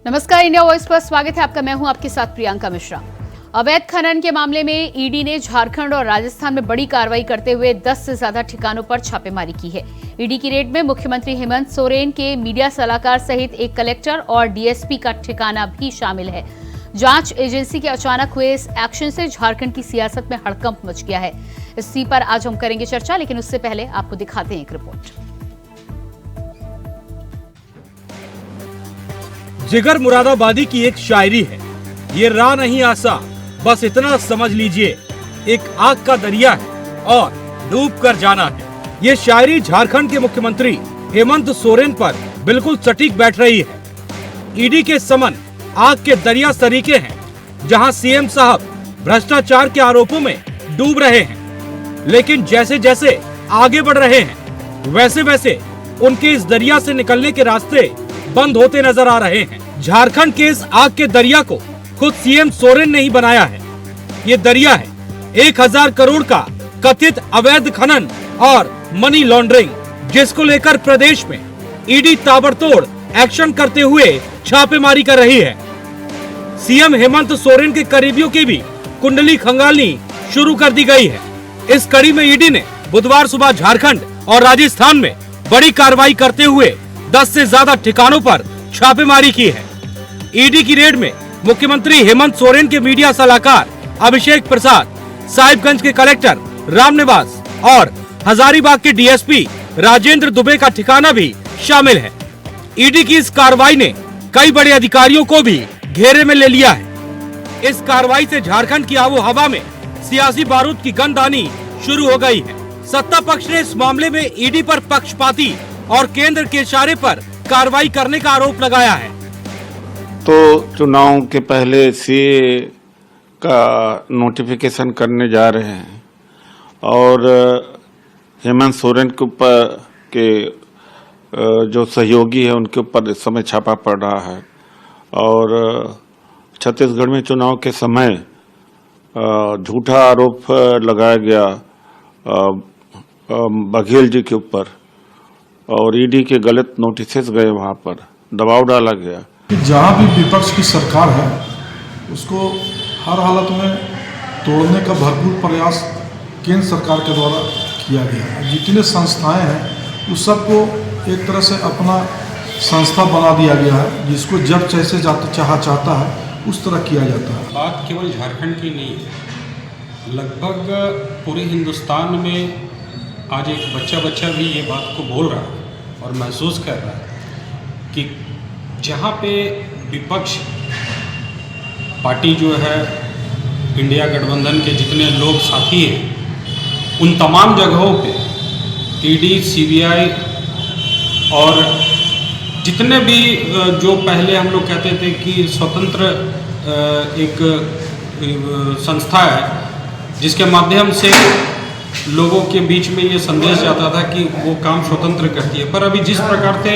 नमस्कार, India voice पर स्वागत है आपका। मैं हूं आपके साथ प्रियंका मिश्रा। अवैध खनन के मामले में ईडी ने झारखंड और राजस्थान में बड़ी कार्रवाई करते हुए 10 से ज्यादा ठिकानों पर छापेमारी की है। ईडी की रेड में मुख्यमंत्री हेमंत सोरेन के मीडिया सलाहकार सहित एक कलेक्टर और डीएसपी का ठिकाना भी शामिल है। जांच एजेंसी के अचानक हुए इस एक्शन से झारखंड की सियासत में हड़कंप मच गया है। इसी पर आज हम करेंगे चर्चा, लेकिन उससे पहले आपको दिखाते हैं एक रिपोर्ट। जिगर मुरादाबादी की एक शायरी है, ये राह नहीं आसा, बस इतना समझ लीजिए, एक आग का दरिया है और डूब कर जाना है। ये शायरी झारखंड के मुख्यमंत्री हेमंत सोरेन पर बिल्कुल सटीक बैठ रही है। ईडी के समन आग के दरिया सरीखे हैं, जहां सीएम साहब भ्रष्टाचार के आरोपों में डूब रहे हैं, लेकिन जैसे जैसे आगे बढ़ रहे हैं वैसे वैसे उनके इस दरिया से निकलने के रास्ते बंद होते नजर आ रहे हैं। झारखंड के इस आग के दरिया को खुद सीएम सोरेन ने ही बनाया है। ये दरिया है 1000 करोड़ का कथित अवैध खनन और मनी लॉन्ड्रिंग, जिसको लेकर प्रदेश में ईडी ताबड़तोड़ एक्शन करते हुए छापेमारी कर रही है। सीएम हेमंत सोरेन के करीबियों की भी कुंडली खंगालनी शुरू कर दी गई है। इस कड़ी में ईडी ने बुधवार सुबह झारखंड और राजस्थान में बड़ी कार्रवाई करते हुए 10 से ज्यादा ठिकानों पर छापेमारी की है। ईडी की रेड में मुख्यमंत्री हेमंत सोरेन के मीडिया सलाहकार अभिषेक प्रसाद, साहिबगंज के कलेक्टर रामनिवास और हजारीबाग के डीएसपी राजेंद्र दुबे का ठिकाना भी शामिल है। ईडी की इस कार्रवाई ने कई बड़े अधिकारियों को भी घेरे में ले लिया है। इस कार्रवाई से झारखंड की आबो हवा में सियासी बारूद की गंध आनी शुरू हो गई है। सत्ता पक्ष ने इस मामले में ईडी पर पक्षपाती और केंद्र के इशारे पर कार्रवाई करने का आरोप लगाया है। तो चुनाव के पहले सीए का नोटिफिकेशन करने जा रहे हैं और हेमंत सोरेन के ऊपर के जो सहयोगी है उनके ऊपर इस समय छापा पड़ रहा है। और छत्तीसगढ़ में चुनाव के समय झूठा आरोप लगाया गया बघेल जी के ऊपर और ईडी के गलत नोटिसेस गए, वहां पर दबाव डाला गया। जहां भी विपक्ष की सरकार है उसको हर हालत में तोड़ने का भरपूर प्रयास केंद्र सरकार के द्वारा किया गया है। जितने संस्थाएं हैं उस सबको एक तरह से अपना संस्था बना दिया गया है, जिसको जब जैसे चाहता है उस तरह किया जाता है। बात केवल झारखंड की नहीं है, लगभग पूरे हिंदुस्तान में आज एक बच्चा भी ये बात को बोल रहा है और महसूस कर रहा है कि जहाँ पे विपक्ष पार्टी जो है, इंडिया गठबंधन के जितने लोग साथी हैं, उन तमाम जगहों पे ईडी, सीबीआई और जितने भी जो पहले हम लोग कहते थे कि स्वतंत्र एक संस्था है जिसके माध्यम से लोगों के बीच में ये संदेश जाता था कि वो काम स्वतंत्र करती है, पर अभी जिस प्रकार से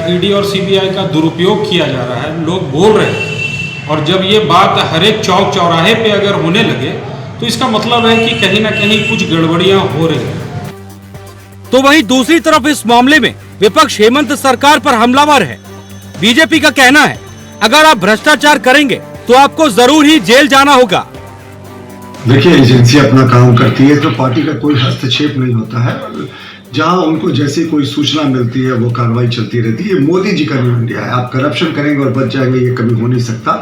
ईडी और सीबीआई का दुरुपयोग किया जा रहा है, लोग बोल रहे हैं, और जब ये बात हर एक चौक चौराहे पे अगर होने लगे तो इसका मतलब है कि कहीं ना कहीं कुछ गड़बड़ियां हो रही हैं। तो वहीं दूसरी तरफ इस मामले में विपक्ष हेमंत सरकार पर हमलावर है। बीजेपी का कहना है, अगर आप भ्रष्टाचार करेंगे तो आपको जरूर ही जेल जाना होगा। देखिए, एजेंसी अपना काम करती है तो पार्टी का कोई हस्तक्षेप नहीं होता है। जहां उनको जैसी कोई सूचना मिलती है वो कार्रवाई चलती रहती है। मोदी जी का न्यू इंडिया है, आप करप्शन करेंगे और बच जाएंगे, ये कभी हो नहीं सकता।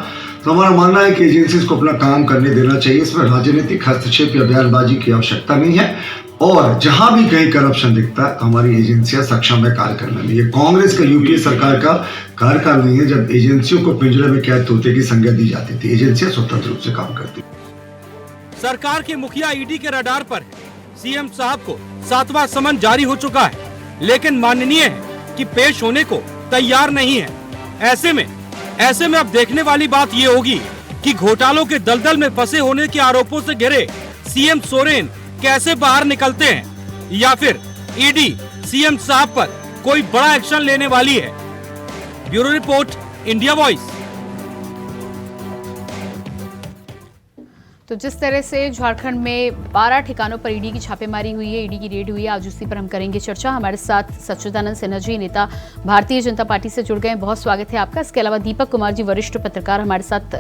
तो हमारा मानना है कि एजेंसीज को अपना काम करने देना चाहिए। इसमें राजनीतिक हस्तक्षेप या बयानबाजी की आवश्यकता नहीं है। और जहां भी कहीं करप्शन दिखता है हमारी एजेंसियां सक्षम है कार्य करने में। ये कांग्रेस का यूपीए सरकार का कार्यकाल नहीं है जब एजेंसियों को पिंजरे में कैद तोते की संज्ञा दी जाती थी। एजेंसियां स्वतंत्र रूप से काम करती। सरकार के मुखिया ईडी के रडार पर है। सीएम साहब को 7वां समन जारी हो चुका है, लेकिन माननीय है कि पेश होने को तैयार नहीं है। ऐसे में अब देखने वाली बात ये होगी कि घोटालों के दलदल में फंसे होने के आरोपों से घिरे सीएम सोरेन कैसे बाहर निकलते हैं, या फिर ईडी सीएम साहब पर कोई बड़ा एक्शन लेने वाली है। Bureau report, India voice. तो जिस तरह से झारखंड में 12 ठिकानों पर ईडी की छापेमारी हुई है, ईडी की रेड हुई है, आज उसी पर हम करेंगे चर्चा। हमारे साथ सच्चिदानंद सिन्हा जी, नेता भारतीय जनता पार्टी से जुड़ गए हैं, बहुत स्वागत है आपका। इसके अलावा दीपक कुमार जी, वरिष्ठ पत्रकार हमारे साथ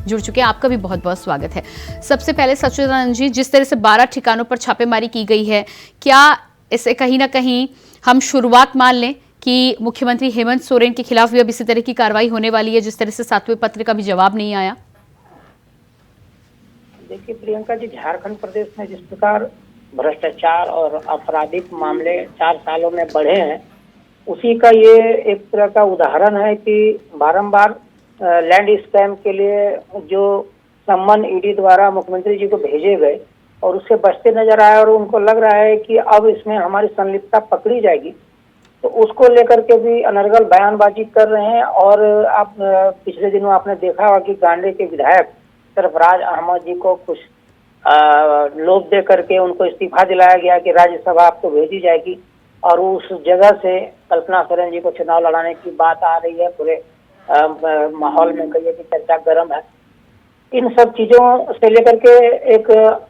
जुड़ चुके हैं, आपका भी बहुत बहुत स्वागत है। सबसे पहले सच्चिदानंद जी, जिस तरह से 12 ठिकानों पर छापेमारी की गई है, क्या इसे कहीं ना कहीं हम शुरुआत मान लें कि मुख्यमंत्री हेमंत सोरेन के खिलाफ भी अब इसी तरह की कार्रवाई होने वाली है, जिस तरह से 7वें पत्र का भी जवाब नहीं आया? देखिए प्रियंका जी, झारखंड प्रदेश में जिस प्रकार भ्रष्टाचार और आपराधिक मामले 4 सालों में बढ़े हैं, उसी का ये एक तरह का उदाहरण है कि बारंबार लैंड स्कैम के लिए जो सम्मन ईडी द्वारा मुख्यमंत्री जी को भेजे गए और उससे बचते नजर आए और उनको लग रहा है कि अब इसमें हमारी संलिप्तता पकड़ी जाएगी, तो उसको लेकर के भी अनर्गल बयानबाजी कर रहे हैं। और आप पिछले दिनों आपने देखा होगा कि गांडे के विधायक सरफराज अहमद जी को कुछ लोभ दे करके उनको इस्तीफा दिलाया गया कि राज्यसभा आपको भेजी जाएगी, और उस जगह से कल्पना सोरेन जी को चुनाव लड़ाने की बात आ रही है। पूरे माहौल में कहिए कि चर्चा गर्म है। इन सब चीजों से लेकर के एक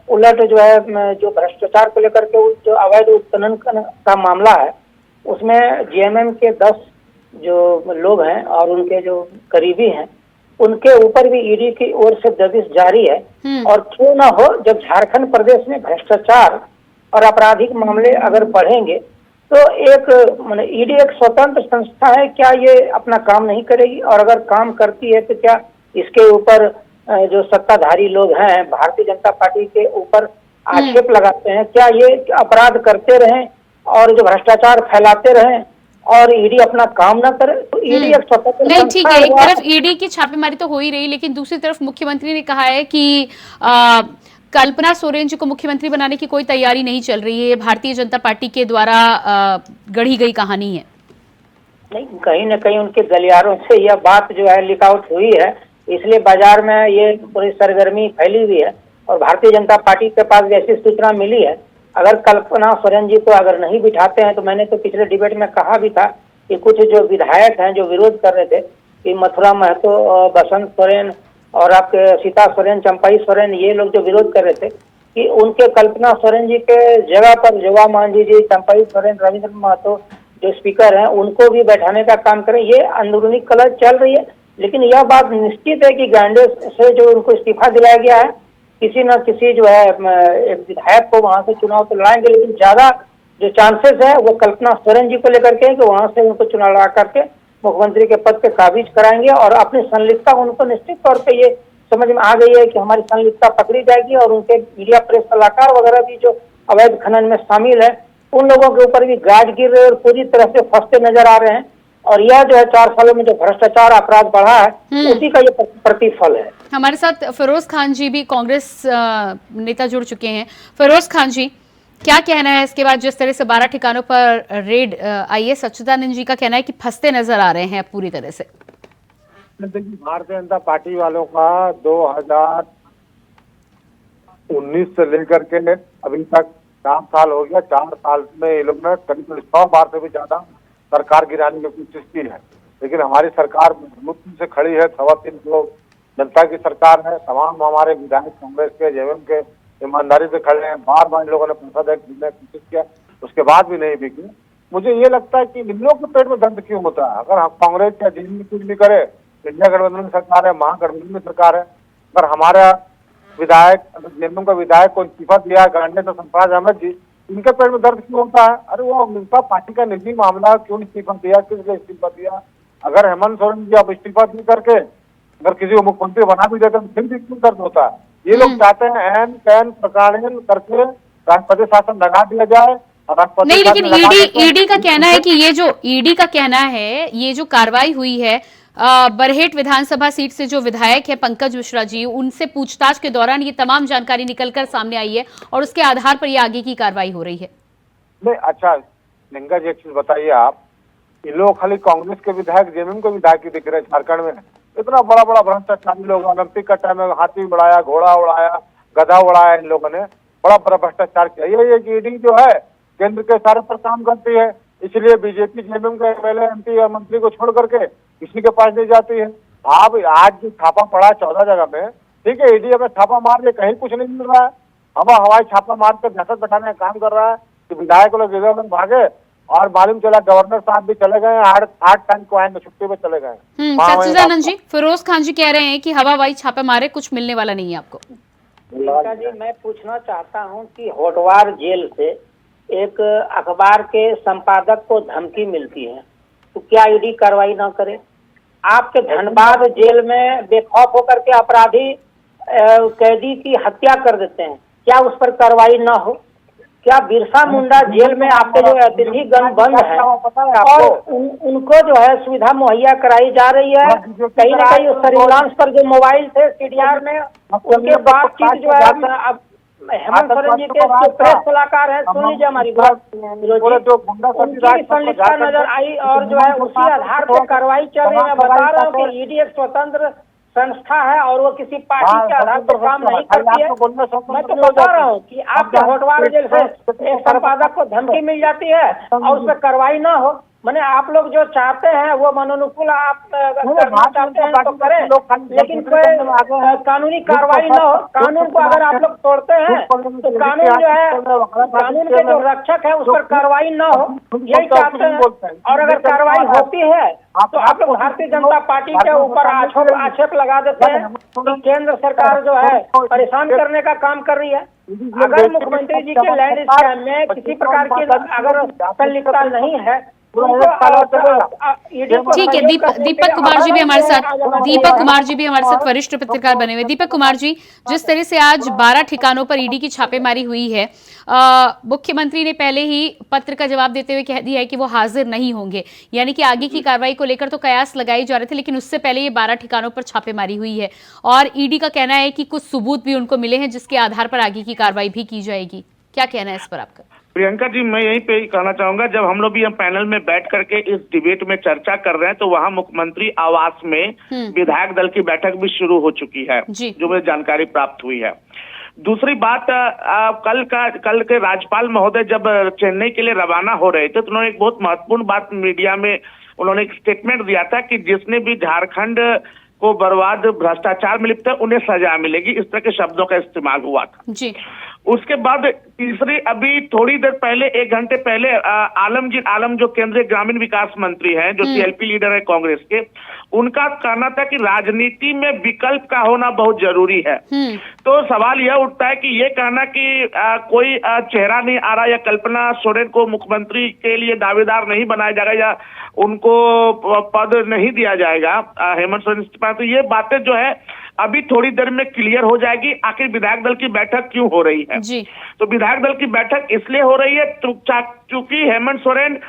उलट जो है, जो भ्रष्टाचार को लेकर के जो अवैध उत्खनन का मामला है, उसमें जेएमएम के 10 जो लोग हैं और उनके जो करीबी हैं, उनके ऊपर भी ईडी की ओर से दबिश जारी है। और क्यों ना हो, जब झारखंड प्रदेश में भ्रष्टाचार और आपराधिक मामले अगर बढ़ेंगे तो एक ईडी एक स्वतंत्र संस्था है, क्या ये अपना काम नहीं करेगी? और अगर काम करती है तो क्या इसके ऊपर जो सत्ताधारी लोग हैं भारतीय जनता पार्टी के ऊपर आक्षेप लगाते हैं, क्या ये अपराध करते रहें और जो भ्रष्टाचार फैलाते रहें और ईडी अपना काम ना करे? तो ईडी एक स्वतंत्र नहीं, ठीक है, एक तरफ ईडी की छापेमारी तो हो ही रही, लेकिन दूसरी तरफ मुख्यमंत्री ने कहा है कि कल्पना सोरेन जी को मुख्यमंत्री बनाने की कोई तैयारी नहीं चल रही है, भारतीय जनता पार्टी के द्वारा गढ़ी गई कहानी है। नहीं, कहीं न कहीं उनके गलियारों से यह बात जो है लीक आउट हुई है, इसलिए बाजार में ये पूरी सरगर्मी फैली हुई है और भारतीय जनता पार्टी के पास भी ऐसी सूचना मिली है। अगर कल्पना सोरेन जी को अगर नहीं बिठाते हैं, तो मैंने तो पिछले डिबेट में कहा भी था कि कुछ जो विधायक हैं जो विरोध कर रहे थे कि मथुरा महतो, बसंत सोरेन और आपके सीता सोरेन, चंपाई सोरेन, ये लोग जो विरोध कर रहे थे कि उनके कल्पना सोरेन जी के जगह पर जोगा मांझी जी, चंपाई सोरेन, रविंद्र महतो जो स्पीकर हैं, उनको भी बैठाने का काम करें। ये अंदरूनी कलह चल रही है, लेकिन यह बात निश्चित है कि गांडे से जो उनको इस्तीफा दिलाया गया है, किसी न किसी जो है एक विधायक को वहां से चुनाव तो लड़ाएंगे, लेकिन ज्यादा जो चांसेस है वो कल्पना सोरेन जी को लेकर के कि वहां से उनको चुनाव लड़ा करके मुख्यमंत्री के पद पे काबिज कराएंगे। और अपनी संलिप्तता उनको निश्चित तौर पे ये समझ में आ गई है कि हमारी संलिप्तता पकड़ी जाएगी और उनके मीडिया प्रेस सलाहकार वगैरह भी जो अवैध खनन में शामिल है, उन लोगों के ऊपर भी गाज गिर रहे और पूरी तरह से फंसते नजर आ रहे हैं। और यह जो है 4 सालों में जो भ्रष्टाचार अपराध बढ़ा है, उसी का ये प्रतिफल है। हमारे साथ फिरोज खान जी भी कांग्रेस नेता जुड़ चुके हैं। फिरोज खान जी, क्या कहना है इसके बाद जिस तरह से 12 ठिकानों पर रेड आई है? सच्चिदानंद जी का कहना है कि फंसते नजर आ रहे हैं पूरी तरह से। भारतीय जनता पार्टी वालों का 2019 से लेकर के अभी तक 4 साल हो गया। 4 साल में ये लोग ने करीब 100 बार से भी ज्यादा सरकार गिराने की कोशिश की है, लेकिन हमारी सरकार मजबूती से खड़ी है। 3.25 लोग जनता की सरकार है। तमाम हमारे विधायक कांग्रेस के, जेएमएम के ईमानदारी से खड़े हैं। बार बार इन लोगों ने पैसा देने की कोशिश किया, उसके बाद भी नहीं बिकी। मुझे ये लगता है कि इन लोगों के पेट में दर्द क्यों होता है? अगर कांग्रेस या जेएमएम कुछ भी करे, इंडिया गठबंधन सरकार है, महागठबंधन में सरकार है, अगर हमारा विधायक, जेएमएम का विधायक को इस्तीफा दिया गांडे से सरफराज अहमद जी, इनके पेट में दर्द क्यों होता है? अरे वो उनका पार्टी का निजी मामला, क्यों इस्तीफा दिया, किस लिए इस्तीफा दिया? अगर हेमंत सोरेन जी आप इस्तीफा दी करके अगर किसी को मुख्यमंत्री बना भी देते हैं, फिर भी क्यों दर्द होता है? ये लोग चाहते हैं एन कैन प्रकारण करके राष्ट्रपति शासन लगा दिया जाए। नहीं, लेकिन ईडी का कहना है कि ये जो ईडी का कहना है, ये जो कार्रवाई हुई है बरहेट विधानसभा सीट से जो विधायक है पंकज मिश्रा जी, उनसे पूछताछ के दौरान ये तमाम जानकारी निकलकर सामने आई है और उसके आधार पर ये आगे की कार्रवाई हो रही है। नहीं, अच्छा लिंगा जी, एक चीज बताइए आप, ये लोग खाली कांग्रेस के विधायक, जेएमएम के विधायक ही दिख रहे हैं झारखंड में। इतना बड़ा बड़ा भ्रष्टाचारी लोग, ओलंपिक का टाइम में हाथी उड़ाया, घोड़ा उड़ाया, गधा उड़ाया, इन लोगों ने बड़ा बड़ा भ्रष्टाचार किया। ये कि ईडी जो है केंद्र के सारे पर काम करती है, इसलिए बीजेपी जेएमएम के एमएलए, एमपी या मंत्री को छोड़ करके किसी के पास नहीं जाती है। आप आज जो छापा पड़ा 14 जगह में, ठीक है, ईडी अगर छापा मार के कहीं कुछ नहीं मिल रहा है, हवाई छापा मार कर दहशत बैठाने का काम कर रहा है कि विधायक लोग इधर उधर भागे और मालूम चला गवर्नर साहब भी चले गए, 8 टाइम को आएंगे, छुट्टी पे चले गए। सच्चिदानंद जी, फिरोज खान जी कह रहे हैं कि हवाई छापे मारे कुछ मिलने वाला नहीं है आपको। प्रियंका जी, मैं पूछना चाहता हूं कि होटवार जेल से एक अखबार के संपादक को धमकी मिलती है, तो क्या ईडी कार्रवाई ना करे? आपके धनबाद जेल में बेखौफ होकर के अपराधी कैदी की हत्या कर देते हैं, क्या उस पर कार्रवाई ना हो? क्या बिरसा मुंडा जेल में आपके जो अतिथि गण बंद है और उनको जो है सुविधा मुहैया कराई जा रही है? कहीं ना कहीं सर्विलांस पर जो मोबाइल थे सीडीआर में, उनके बातचीत जो है अब हेमंत सोरेन जी के जो प्रेस सलाहकार है, सुन लीजिए हमारी बात, उनकी संलिप्तता नजर आई और जो है उसी आधार पर कार्रवाई चल रही है। मैं बता रहा हूँ कि ईडी एक स्वतंत्र संस्था है और वो किसी पार्टी के आधार पर काम नहीं करती है। मैं तो बता रहा हूँ कि आपके होटवार जेल से एक संपादक को धमकी मिल जाती है और उस पर कार्रवाई ना हो। मैंने आप लोग जो चाहते हैं वो मनोनुकूल आप करना चाहते हैं तो करें, लेकिन कोई कानूनी कार्रवाई ना हो। कानून को अगर आप लोग तोड़ते हैं तो कानून जो है, कानून के जो रक्षक है उस पर कार्रवाई ना हो, यही चाहते हैं। और अगर कार्रवाई होती है तो आप लोग भारतीय जनता पार्टी के ऊपर आक्षेप लगा देते हैं कि केंद्र सरकार जो है परेशान करने का काम कर रही है। अगर मुख्यमंत्री जी के लैंड स्कैम में किसी प्रकार की अगर संलिप्तता नहीं है, ठीक है। दीपक कुमार जी भी हमारे साथ वरिष्ठ पत्रकार बने हुए। दीपक कुमार जी, जिस तरह से आज 12 ठिकानों पर ईडी की छापेमारी हुई है, मुख्यमंत्री ने पहले ही पत्र का जवाब देते हुए कह दिया है कि वो हाजिर नहीं होंगे, यानी कि आगे की कार्रवाई को लेकर तो कयास लगाए जा रहे थे, लेकिन उससे पहले ये 12 ठिकानों पर छापेमारी हुई है और ईडी का कहना है कि कुछ सबूत भी उनको मिले हैं जिसके आधार पर आगे की कार्रवाई भी की जाएगी। क्या कहना है इस पर आपका? प्रियंका जी, मैं यहीं पे कहना चाहूंगा, जब हम लोग भी हम पैनल में बैठ करके इस डिबेट में चर्चा कर रहे हैं तो वहां मुख्यमंत्री आवास में विधायक दल की बैठक भी शुरू हो चुकी है, जो मुझे जानकारी प्राप्त हुई है। दूसरी बात, कल के राज्यपाल महोदय जब चेन्नई के लिए रवाना हो रहे थे तो उन्होंने एक बहुत महत्वपूर्ण बात मीडिया में उन्होंने एक स्टेटमेंट दिया था कि जिसने भी झारखंड को बर्बाद भ्रष्टाचार में लिप्त है उन्हें सजा मिलेगी, इस तरह के शब्दों का इस्तेमाल हुआ था जी। उसके बाद तीसरी, अभी थोड़ी देर पहले, 1 घंटे पहले आलम जो केंद्रीय ग्रामीण विकास मंत्री हैं, जो सीएलपी लीडर है कांग्रेस के, उनका कहना था कि राजनीति में विकल्प का होना बहुत जरूरी है। तो सवाल यह उठता है कि ये कहना कि कोई चेहरा नहीं आ रहा या कल्पना सोरेन को मुख्यमंत्री के लिए दावेदार नहीं बनाया जाएगा या उनको पद नहीं दिया जाएगा हेमंत सोरेन इस्तीफा, तो ये बातें जो है अभी थोड़ी देर में क्लियर हो जाएगी। आखिर विधायक दल की बैठक क्यों हो रही है जी? तो विधायक दल की बैठक इसलिए हो रही है क्योंकि हेमंत सोरेन,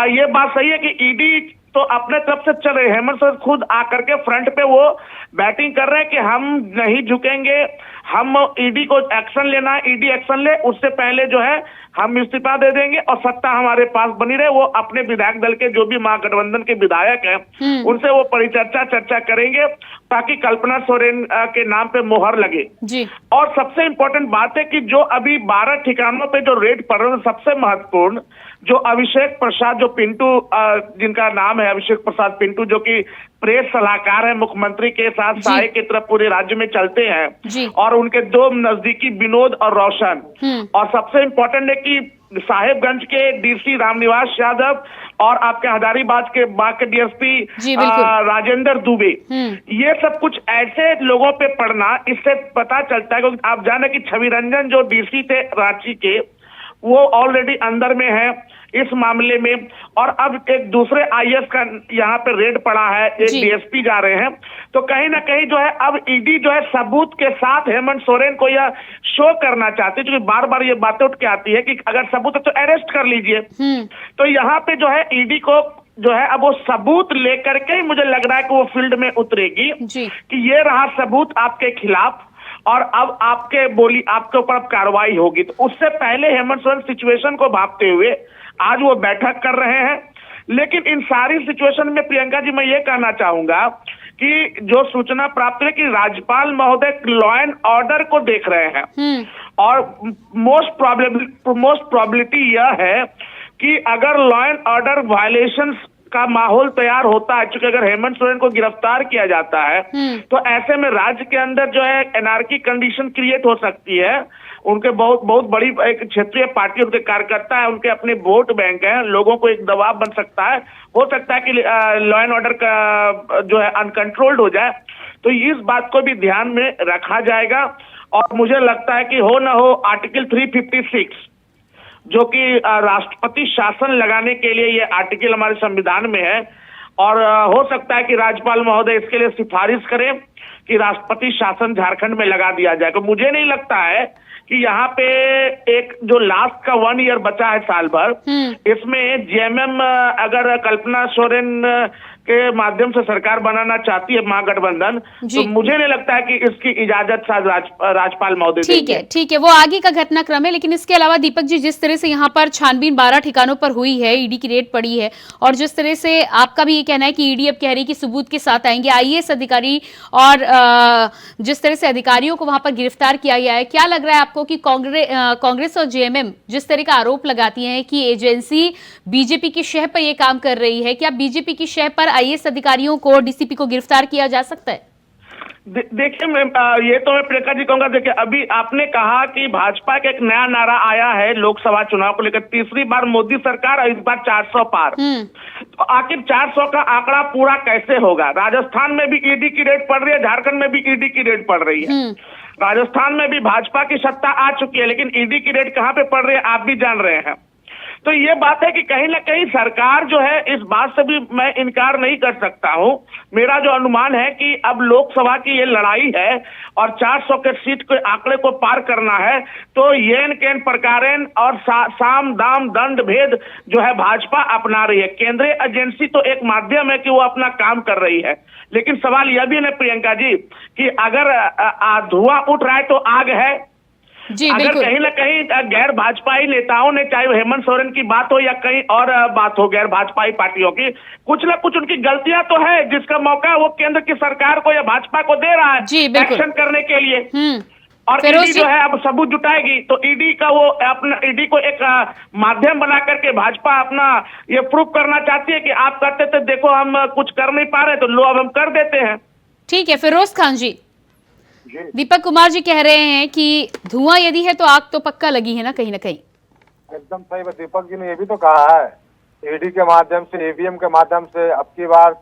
ये बात सही है कि ईडी तो अपने तरफ से चल रहे, हेमंत सोरेन खुद आकर के फ्रंट पे वो बैटिंग कर रहे हैं कि हम नहीं झुकेंगे, हम ईडी को एक्शन लेना है, ईडी एक्शन ले, उससे पहले जो है हम इस्तीफा दे देंगे और सत्ता हमारे पास बनी रहे। वो अपने विधायक दल के जो भी महागठबंधन के विधायक हैं उनसे वो चर्चा करेंगे ताकि कल्पना सोरेन के नाम पे मोहर लगे जी। और सबसे इम्पोर्टेंट बात है कि जो अभी 12 ठिकानों पे जो रेड पड़ रहे हैं, सबसे महत्वपूर्ण जो अभिषेक प्रसाद, जो पिंटू, जिनका नाम है अभिषेक प्रसाद पिंटू, जो कि प्रेस सलाहकार है मुख्यमंत्री के साथ सहायक की तरफ पूरे राज्य में चलते हैं, और उनके 2 नजदीकी विनोद और रोशन, और सबसे इम्पोर्टेंट है कि साहेबगंज के डीसी रामनिवास यादव और आपके हजारीबाग के डीएसपी राजेंद्र दुबे, ये सब कुछ ऐसे लोगों पे पड़ना, इससे पता चलता है क्योंकि आप जाने कि छवि रंजन जो डीसी थे रांची के, वो ऑलरेडी अंदर में है इस मामले में, और अब एक दूसरे आईएएस का यहाँ पे रेड पड़ा है, एक डीएसपी जा रहे हैं। तो कहीं ना कहीं जो है अब ईडी जो है सबूत के साथ हेमंत सोरेन को यह शो करना चाहती है, क्योंकि बार बार ये बातें उठ के आती है कि अगर सबूत है तो अरेस्ट कर लीजिए। तो यहाँ पे जो है ईडी को जो है अब वो सबूत लेकर के मुझे लग रहा है कि वो फील्ड में उतरेगी कि ये रहा सबूत आपके खिलाफ और अब आपके ऊपर अब कार्रवाई होगी। तो उससे पहले हेमंत सोरेन सिचुएशन को भांपते हुए आज वो बैठक कर रहे हैं। लेकिन इन सारी सिचुएशन में प्रियंका जी मैं ये कहना चाहूंगा कि जो सूचना प्राप्त है कि राज्यपाल महोदय लॉ एंड ऑर्डर को देख रहे हैं और मोस्ट प्रोबेबिलिटी यह है कि अगर लॉ एंड ऑर्डर वायलेशंस का माहौल तैयार होता है, क्योंकि अगर हेमंत सोरेन को गिरफ्तार किया जाता है तो ऐसे में राज्य के अंदर जो है एनार्की कंडीशन क्रिएट हो सकती है। उनके बहुत बड़ी एक क्षेत्रीय पार्टी, उनके कार्यकर्ता है, उनके अपने वोट बैंक है, लोगों को एक दबाव बन सकता है, हो सकता है कि लॉ एंड ऑर्डर का जो है अनकंट्रोल्ड हो जाए। तो इस बात को भी ध्यान में रखा जाएगा और मुझे लगता है कि हो ना हो आर्टिकल 356 जो कि राष्ट्रपति शासन लगाने के लिए ये आर्टिकल हमारे संविधान में है, और हो सकता है कि राज्यपाल महोदय इसके लिए सिफारिश करें कि राष्ट्रपति शासन झारखंड में लगा दिया जाए। तो मुझे नहीं लगता है कि यहाँ पे एक जो लास्ट का 1 ईयर बचा है, साल भर, इसमें जेएमएम अगर कल्पना सोरेन के माध्यम से सरकार बनाना चाहती है महागठबंधन, तो मुझे नहीं लगता है कि इसकी इजाजत शायद राज्यपाल महोदय देंगे। ठीक है, वो आगे का घटनाक्रम है। लेकिन इसके अलावा दीपक जी, जिस तरह से यहाँ पर छानबीन 12 ठिकानों पर हुई है, ईडी की रेड पड़ी है, और जिस तरह से आपका भी ये कहना है कि ईडी अब कह रही है कि सबूत के साथ आएंगे आईएएस अधिकारी, और जिस तरह से अधिकारियों को वहां पर गिरफ्तार किया गया है, क्या लग रहा है आपको कि कांग्रेस और जेएमएम जिस तरह का आरोप लगाती है कि एजेंसी बीजेपी की शह पर यह काम कर रही है, क्या बीजेपी की शह पर आईएएस अधिकारियों को, डीसीपी को गिरफ्तार किया जा सकता है? देखिए ये तो मैं प्रियंका जी कहूंगा, देखिए अभी आपने कहा कि भाजपा का एक नया नारा आया है लोकसभा चुनाव को लेकर, तीसरी बार मोदी सरकार और इस बार 400 पार। तो आखिर 400 का आंकड़ा पूरा कैसे होगा? राजस्थान में भी ईडी की रेड पड़ रही है, झारखंड में भी ईडी की रेड पड़ रही है। राजस्थान में भी भाजपा की सत्ता आ चुकी है, लेकिन ईडी की रेड कहां पे पड़ रही है आप भी जान रहे हैं। तो ये बात है कि कहीं ना कहीं सरकार जो है, इस बात से भी मैं इनकार नहीं कर सकता हूं, मेरा जो अनुमान है कि अब लोकसभा की ये लड़ाई है और 400 के सीट के आंकड़े को पार करना है, तो येन केन प्रकारेण और साम दाम दंड भेद जो है भाजपा अपना रही है। केंद्रीय एजेंसी तो एक माध्यम है कि वो अपना काम कर रही है, लेकिन सवाल यह भी है प्रियंका जी कि अगर धुआं उठ रहा है तो आग है। जी, अगर कहीं ना कहीं गैर भाजपाई नेताओं ने, चाहे हेमंत सोरेन की बात हो या कहीं और बात हो, गैर भाजपाई पार्टियों की, कुछ ना कुछ उनकी गलतियां तो है, जिसका मौका वो केंद्र की सरकार को या भाजपा को दे रहा है एक्शन करने के लिए। और ईडी जो है अब सबूत जुटाएगी, तो ईडी का वो अपना ईडी को एक माध्यम बना करके भाजपा अपना ये प्रूफ करना चाहती है कि आप करते थे, देखो हम कुछ कर नहीं पा रहे, तो लो अब हम कर देते हैं। ठीक है फिरोज खान जी, दीपक कुमार जी कह रहे हैं कि धुआं यदि है तो आग तो पक्का लगी है ना कहीं। एकदम सही बात। दीपक जी ने ये भी तो कहा है ईडी के माध्यम से, ईवीएम के माध्यम से, अब की बार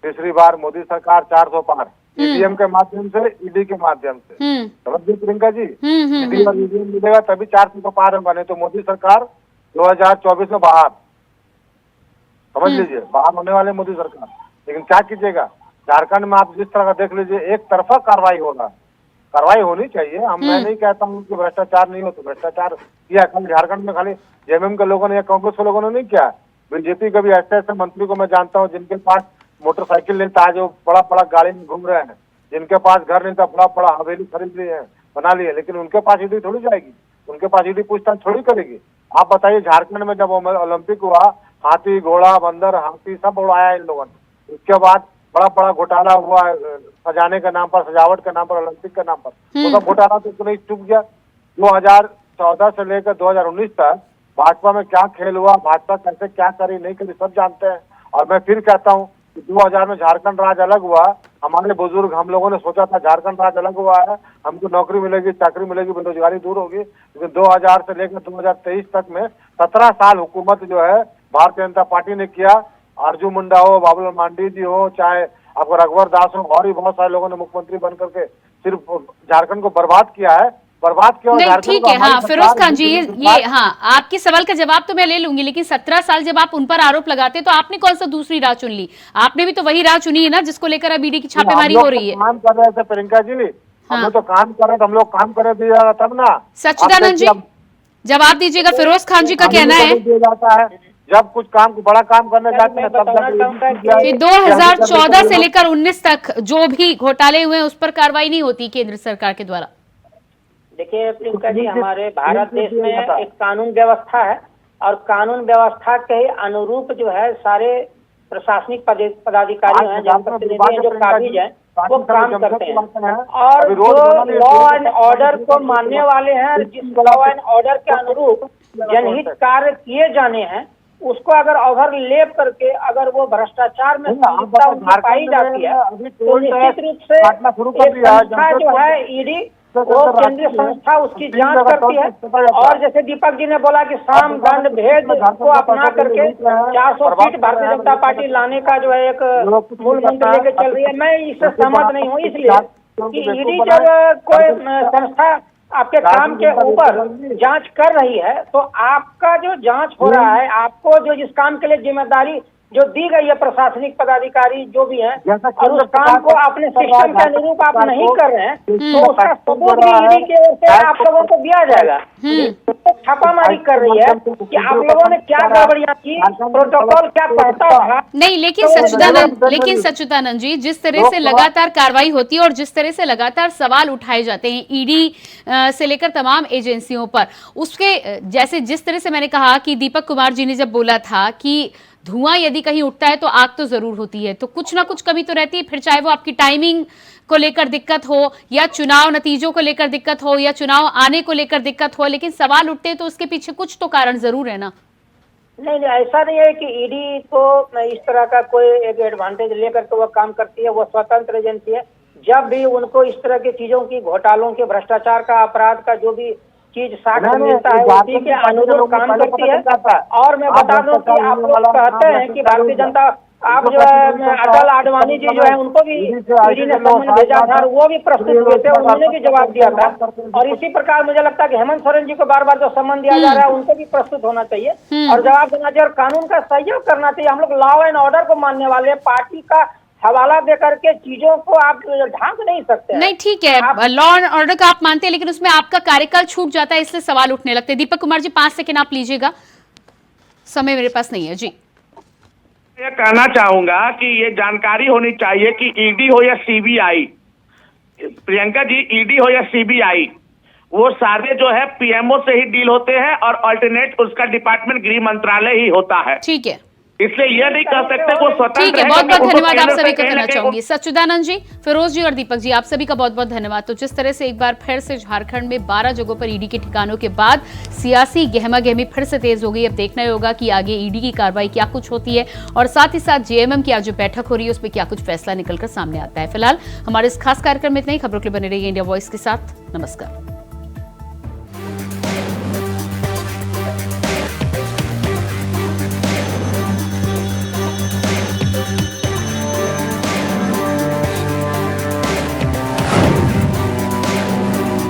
तीसरी बार मोदी सरकार 400 पार, ईवीएम के माध्यम से, ईडी के माध्यम से। समझिए प्रियंका जी, ईडी और ईवीएम मिलेगा तभी 400 को पार होगा, नहीं तो मोदी सरकार 2024 में बाहर, समझ लीजिए, बाहर होने वाले मोदी सरकार। लेकिन क्या कीजिएगा, झारखंड में आप जिस तरह का देख लीजिए, एक तरफा कार्रवाई हो रहा है। कार्रवाई होनी चाहिए, मैं नहीं कहता हूँ कि भ्रष्टाचार नहीं हो, तो भ्रष्टाचार किया खाली झारखंड में, खाली जेएमएम के लोगों ने या कांग्रेस के लोगों ने नहीं किया। बीजेपी के भी ऐसे ऐसे मंत्री को मैं जानता हूँ जिनके पास मोटरसाइकिल नहीं था, जो बड़ा बड़ा गाड़ी में घूम रहे हैं, जिनके पास घर नहीं था, बड़ा बड़ा हवेली खरीद लिए हैं, बना लिए, लेकिन उनके पास ईडी थोड़ी जाएगी, उनके पास ईडी पूछताछ थोड़ी करेगी। आप बताइए, झारखंड में जब ओलंपिक हुआ, हाथी घोड़ा बंदर हाथी सब उड़ाया इन लोगों ने, उसके बाद बड़ा बड़ा घोटाला हुआ सजाने के नाम पर, सजावट के नाम पर, ओलंपिक के नाम पर, वो सब घोटाला तो नहीं चुप गया। 2014 से लेकर 2019 तक भाजपा में क्या खेल हुआ, भाजपा कैसे क्या करी नहीं करी सब जानते हैं। और मैं फिर कहता हूँ कि 2000 में झारखंड राज्य अलग हुआ, हमारे बुजुर्ग हम लोगों ने सोचा था झारखंड राज्य अलग हुआ है, हमको नौकरी मिलेगी, चाकरी मिलेगी, बेरोजगारी दूर होगी, लेकिन 2000 से लेकर 2023 तक में 17 साल हुकूमत जो है भारतीय जनता पार्टी ने किया। अर्जुन मुंडा हो, बाबूलाल मांडी जी हो, चाहे आपको रघुवर दास हो, और भी बहुत सारे लोगों ने मुख्यमंत्री बन करके सिर्फ झारखंड को बर्बाद किया है, बर्बाद किया। नहीं ठीक है, हाँ फिरोज खान जी, ये हाँ आपके सवाल का जवाब तो मैं ले लूंगी, लेकिन 17 साल जब आप उन पर आरोप लगाते तो आपने कौन सा दूसरी राह चुन ली? आपने भी तो वही राह चुनी है ना जिसको लेकर अब ईडी की छापेमारी हो रही है। काम कर रहे थे प्रियंका जी, हम तो काम कर रहे थे, हम लोग काम करे दिया तब ना। सच्चिदानंद जी जवाब दीजिएगा, फिरोज खान जी का कहना है जब कुछ काम बड़ा काम करने जाते हैं तब 2014 से लेकर 19 तक जो भी घोटाले हुए हैं उस पर कार्रवाई नहीं होती केंद्र सरकार के द्वारा। देखिए प्रियंका जी, हमारे भारत देश में एक कानून व्यवस्था है और कानून व्यवस्था के अनुरूप जो है सारे प्रशासनिक पदाधिकारी हैं, जनप्रतिनिधि हैं, जो काबिज हैं, वो काम करते हैं। और जो लॉ एंड ऑर्डर को मानने वाले हैं, जिस लॉ एंड ऑर्डर के अनुरूप जनहित कार्य किए जाने हैं, उसको अगर ओवरलेप करके अगर वो भ्रष्टाचार में संलिप्तता उनकी पाई जाती है तो निश्चित रूप से एक संस्था जो है ईडी वो केंद्रीय संस्था उसकी जांच करती है। और जैसे दीपक जी ने बोला कि साम दंड भेद को अपना करके 400 सीट भारतीय जनता पार्टी लाने का जो है एक मूल मंत्र लेके चल रही है, मैं इससे सहमत नहीं हूँ। इसलिए कि ईडी जब कोई संस्था आपके काम के ऊपर जांच कर रही है तो आपका जो जांच हो रहा है, आपको जो जिस काम के लिए जिम्मेदारी जो दी गई है प्रशासनिक पदाधिकारी जो भी हैं, और उस काम को अपने सिस्टम के अनुरूप आप नहीं कर रहे हैं तो उसका सबूत भी ईडी की ओर से आप लोगों को दिया जाएगा। तो छापामारी कर रही है कि आप लोगों ने क्या गड़बड़ियां की, प्रोटोकॉल क्या कहता था। नहीं, लेकिन सच्चिदानंद जी, जिस तरह से लगातार कार्रवाई होती है और जिस तरह से लगातार सवाल उठाए जाते हैं ईडी से लेकर तमाम एजेंसियों पर, उसके जैसे जिस तरह से मैंने कहा कि दीपक कुमार जी ने जब बोला था कि धुआं यदि कहीं उठता है तो आग तो जरूर होती है, तो कुछ ना कुछ कमी तो रहती है, फिर चाहे वो आपकी टाइमिंग को लेकर दिक्कत हो या चुनाव नतीजों को लेकर दिक्कत हो या चुनाव आने को लेकर दिक्कत हो, लेकिन सवाल उठते हैं तो उसके पीछे कुछ तो कारण जरूर है ना। नहीं, ऐसा नहीं है कि ईडी को इस तरह का कोई एक एडवांटेज लेकर के वो काम करती है। वो स्वतंत्र एजेंसी है। जब भी उनको इस तरह की चीजों की, घोटालों के, भ्रष्टाचार का, अपराध का जो भी चीज साक्ष्य मिलता है उसी के अनुरूप काम करती है। और मैं बता दूं कि आप लोग कहते हैं कि भारतीय जनता, आप जो है अटल आडवाणी जी जो है उनको भी ईडी ने सम्मन भेजा था और वो भी प्रस्तुत हुए थे, उन्होंने भी जवाब दिया था। और इसी प्रकार मुझे लगता है कि हेमंत सोरेन जी को बार बार जो सम्मन दिया जा रहा है उनको भी प्रस्तुत होना चाहिए और जवाब देना चाहिए और कानून का सहयोग करना चाहिए। हम लोग लॉ एंड ऑर्डर को मानने वाले, पार्टी का हवाला देकर के चीजों को आप ढांक नहीं सकते। नहीं, ठीक है, लॉ एंड ऑर्डर का आप मानते हैं, लेकिन उसमें आपका कार्यकाल छूट जाता है, इसलिए सवाल उठने लगते हैं। दीपक कुमार जी 5 सेकंड आप लीजिएगा, समय मेरे पास नहीं है जी। मैं कहना चाहूंगा कि ये जानकारी होनी चाहिए कि ईडी हो या सीबीआई, प्रियंका जी, ईडी हो या सीबीआई, वो सारे जो है पीएमओ से ही डील होते हैं और अल्टरनेट उसका डिपार्टमेंट गृह मंत्रालय ही होता है। ठीक है, इसलिए यह नहीं कह सकते वो स्वतंत्र। ठीक है, बहुत बहुत धन्यवाद आप सभी को कहना चाहूंगी। सच्चिदानंद जी, फिरोज जी और दीपक जी, आप सभी का बहुत बहुत धन्यवाद। तो जिस तरह से एक बार फिर से झारखंड में 12 जगहों पर ईडी के ठिकानों के बाद सियासी गहमा गहमी फिर से तेज हो गई। अब देखना ही होगा कि आगे ईडी की कार्रवाई क्या कुछ होती है और साथ ही साथ जेएमएम की आज जो बैठक हो रही है उसमें क्या कुछ फैसला निकलकर सामने आता है। फिलहाल हमारे इस खास कार्यक्रम में इतना ही। खबरों के लिए बने रहिए इंडिया वॉइस के साथ। नमस्कार।